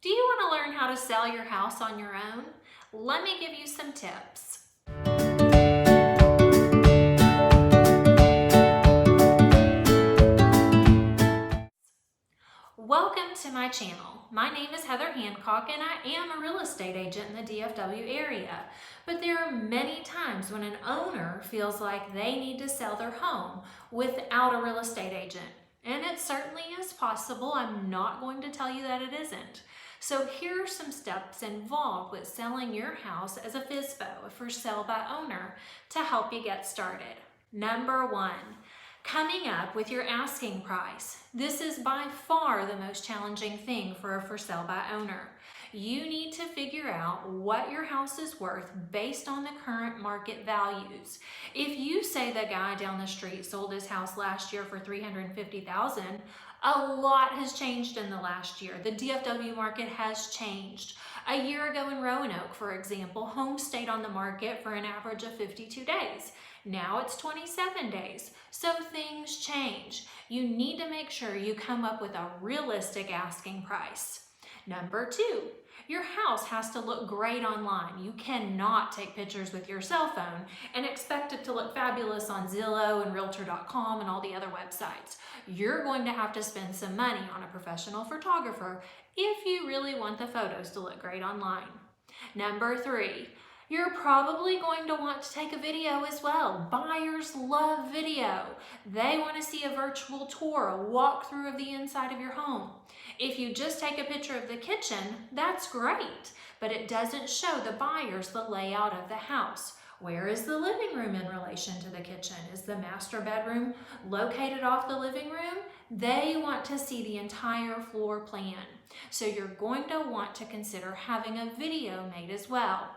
Do you want to learn how to sell your house on your own? Let me give you some tips. Welcome to my channel. My name is Heather Hancock and I am a real estate agent in the DFW area. But there are many times when an owner feels like they need to sell their home without a real estate agent. And it certainly is possible. I'm not going to tell you that it isn't. So here are some steps involved with selling your house as a FSBO, a for sale by owner, to help you get started. Number one, coming up with your asking price. This is by far the most challenging thing for a for sale by owner. You need to figure out what your house is worth based on the current market values. If you say the guy down the street sold his house last year for $350,000, a lot has changed in the last year. The DFW market has changed. A year ago in Roanoke, for example, homes stayed on the market for an average of 52 days. Now it's 27 days. So things change. You need to make sure you come up with a realistic asking price. Number two, your house has to look great online. You cannot take pictures with your cell phone and expect it to look fabulous on Zillow and Realtor.com and all the other websites. You're going to have to spend some money on a professional photographer if you really want the photos to look great online. Number three, you're probably going to want to take a video as well. Buyers love video. They want to see a virtual tour, a walkthrough of the inside of your home. If you just take a picture of the kitchen, that's great, but it doesn't show the buyers the layout of the house. Where is the living room in relation to the kitchen? Is the master bedroom located off the living room? They want to see the entire floor plan. So you're going to want to consider having a video made as well.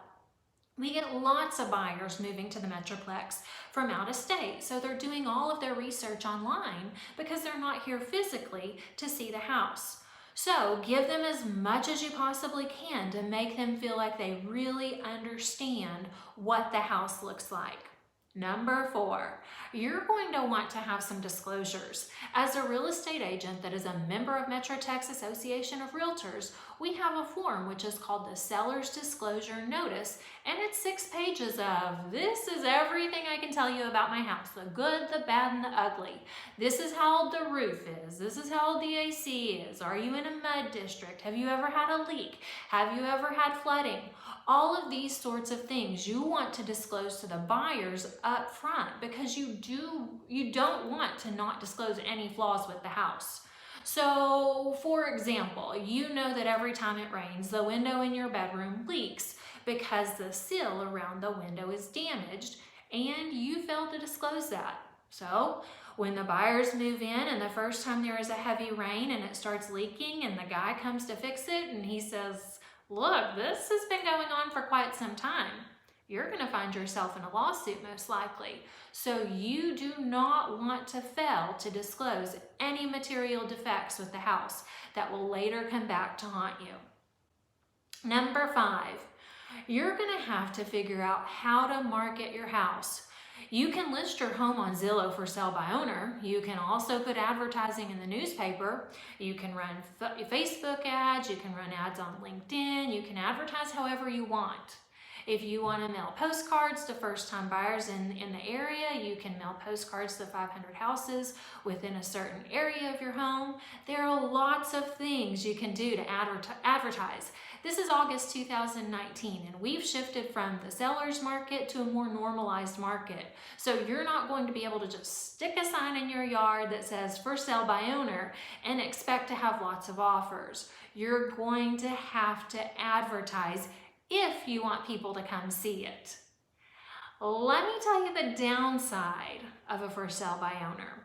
We get lots of buyers moving to the Metroplex from out of state, so they're doing all of their research online because they're not here physically to see the house. So give them as much as you possibly can to make them feel like they really understand what the house looks like. Number four, you're going to want to have some disclosures. As a real estate agent that is a member of Metro Texas Association of Realtors, we have a form which is called the Seller's Disclosure Notice, and it's 6 pages of, this is everything I can tell you about my house, the good, the bad, and the ugly. This is how old the roof is. This is how old the AC is. Are you in a mud district? Have you ever had a leak? Have you ever had flooding? All of these sorts of things you want to disclose to the buyers up front because you don't want to not disclose any flaws with the house. So, for example, you know that every time it rains, the window in your bedroom leaks because the sill around the window is damaged and you failed to disclose that. So, when the buyers move in and the first time there is a heavy rain and it starts leaking and the guy comes to fix it and he says, look, this has been going on for quite some time, you're going to find yourself in a lawsuit most likely. So you do not want to fail to disclose any material defects with the house that will later come back to haunt you. Number five, you're going to have to figure out how to market your house. You can list your home on Zillow for sale by owner. You can also put advertising in the newspaper. You can run Facebook ads. You can run ads on LinkedIn. You can advertise however you want. If you want to mail postcards to first-time buyers in the area, you can mail postcards to 500 houses within a certain area of your home. There are lots of things you can do to advertise. This is August 2019, and we've shifted from the seller's market to a more normalized market. So you're not going to be able to just stick a sign in your yard that says for sale by owner and expect to have lots of offers. You're going to have to advertise if you want people to come see it. Let me tell you the downside of a for sale by owner.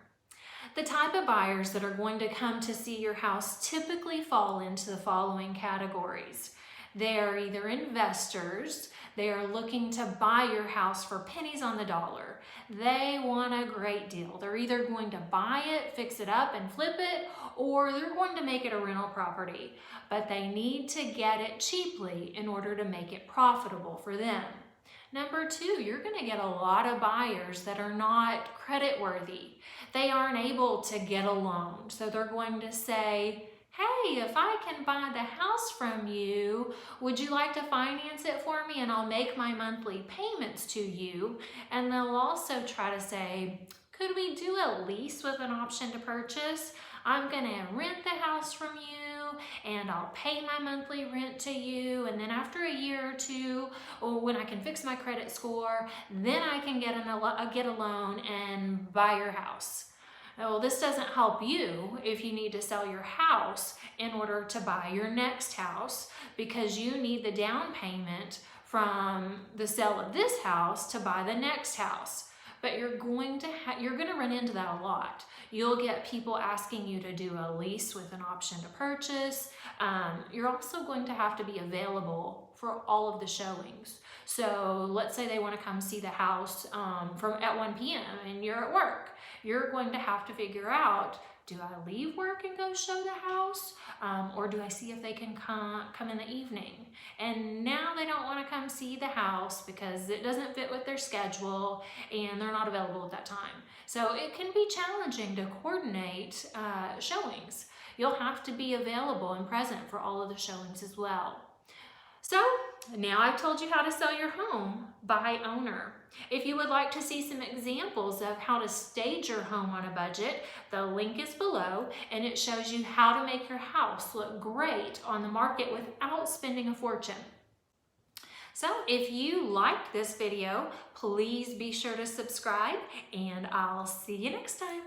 The type of buyers that are going to come to see your house typically fall into the following categories. They are either investors, they are looking to buy your house for pennies on the dollar. They want a great deal. They're either going to buy it, fix it up, and flip it, or they're going to make it a rental property. But they need to get it cheaply in order to make it profitable for them. Number two, you're going to get a lot of buyers that are not credit worthy. They aren't able to get a loan. So they're going to say, hey, if I can buy the house from you, would you like to finance it for me and I'll make my monthly payments to you? And they'll also try to say, could we do a lease with an option to purchase? I'm gonna rent the house from you and I'll pay my monthly rent to you, and then after a year or two, or when I can fix my credit score, then I can get a loan and buy your house. Well, this doesn't help you if you need to sell your house in order to buy your next house, because you need the down payment from the sale of this house to buy the next house. But you're going to run into that a lot. You'll get people asking you to do a lease with an option to purchase. You're also going to have to be available for all of the showings. So let's say they want to come see the house at 1 p.m. and you're at work. You're going to have to figure out, do I leave work and go show the house? Or do I see if they can come in the evening? And now they don't want to come see the house because it doesn't fit with their schedule and they're not available at that time. So it can be challenging to coordinate showings. You'll have to be available and present for all of the showings as well. So now I've told you how to sell your home by owner. If you would like to see some examples of how to stage your home on a budget, the link is below, and it shows you how to make your house look great on the market without spending a fortune. So if you liked this video, please be sure to subscribe, and I'll see you next time.